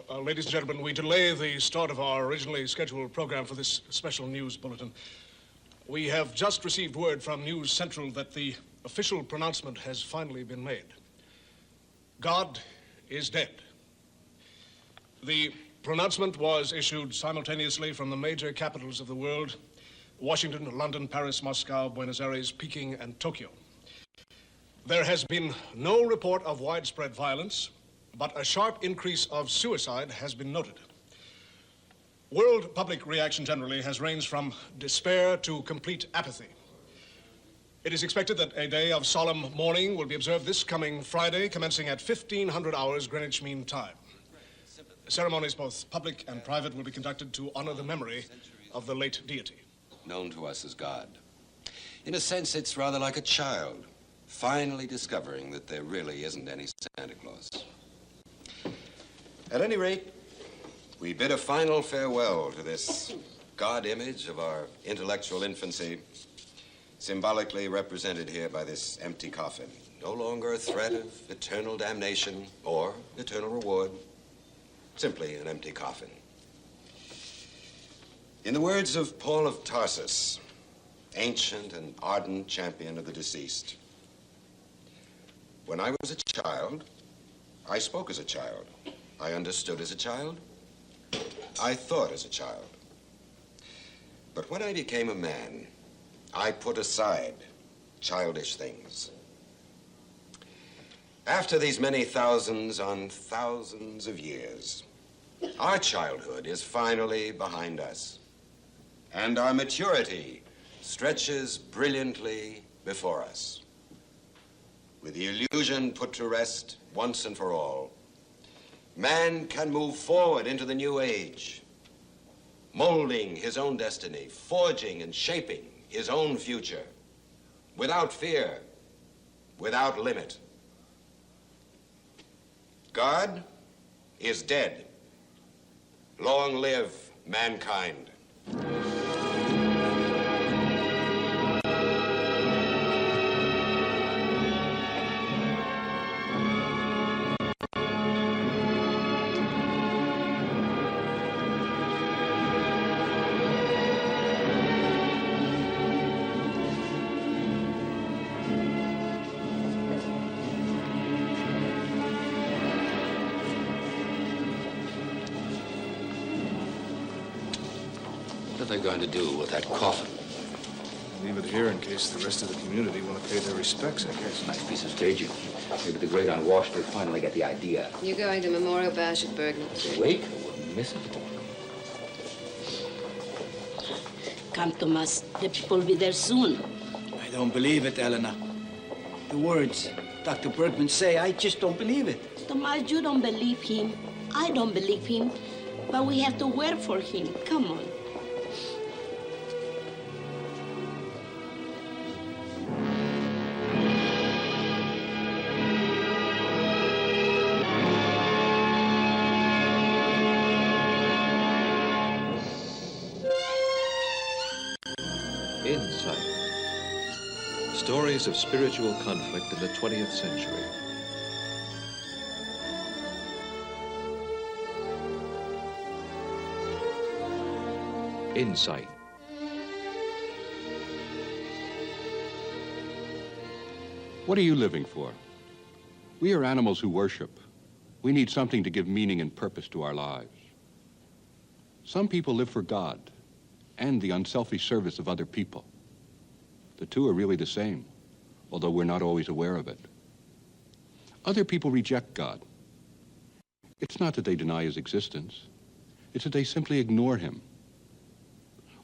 Ladies and gentlemen, we delay the start of our originally scheduled program for this special news bulletin. We have just received word from News Central that the official pronouncement has finally been made. God is dead. The pronouncement was issued simultaneously from the major capitals of the world: Washington, London, Paris, Moscow, Buenos Aires, Peking, and Tokyo. There has been no report of widespread violence, but a sharp increase of suicide has been noted. World public reaction generally has ranged from despair to complete apathy. It is expected that a day of solemn mourning will be observed this coming Friday, commencing at 1500 hours Greenwich Mean Time. Ceremonies, both public and private, will be conducted to honor the memory of the late deity. Known to us as God. In a sense, it's rather like a child finally discovering that there really isn't any Santa Claus. At any rate, we bid a final farewell to this God image of our intellectual infancy, symbolically represented here by this empty coffin. No longer a threat of eternal damnation or eternal reward, simply an empty coffin. In the words of Paul of Tarsus, ancient and ardent champion of the deceased, when I was a child, I spoke as a child. I understood as a child. I thought as a child. But when I became a man, I put aside childish things. After these many thousands on thousands of years, our childhood is finally behind us, and our maturity stretches brilliantly before us. With the illusion put to rest once and for all, man can move forward into the new age, molding his own destiny, forging and shaping his own future, without fear, without limit. God is dead. Long live mankind. What are they going to do with that coffin? Leave it here in case the rest of the community want to pay their respects, I guess. Nice piece of staging. Maybe the great unwashed will finally get the idea. You're going to Memorial Bash at Bergman. Wait, I wouldn't miss it. Come, Thomas. The people will be there soon. I don't believe it, Elena. The words Dr. Bergman say, I just don't believe it. Thomas, you don't believe him. I don't believe him. But we have to work for him. Come on. Insight. Stories of spiritual conflict in the 20th century. Insight. What are you living for? We are animals who worship. We need something to give meaning and purpose to our lives. Some people live for God and the unselfish service of other people. The two are really the same, although we're not always aware of it. Other people reject God. It's not that they deny his existence. It's that they simply ignore him.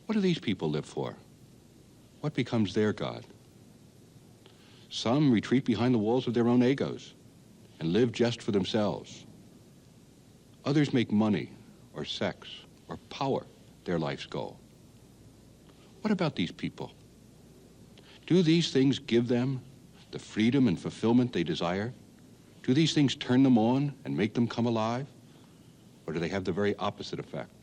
What do these people live for? What becomes their God? Some retreat behind the walls of their own egos and live just for themselves. Others make money or sex or power their life's goal. What about these people? Do these things give them the freedom and fulfillment they desire? Do these things turn them on and make them come alive? Or do they have the very opposite effect?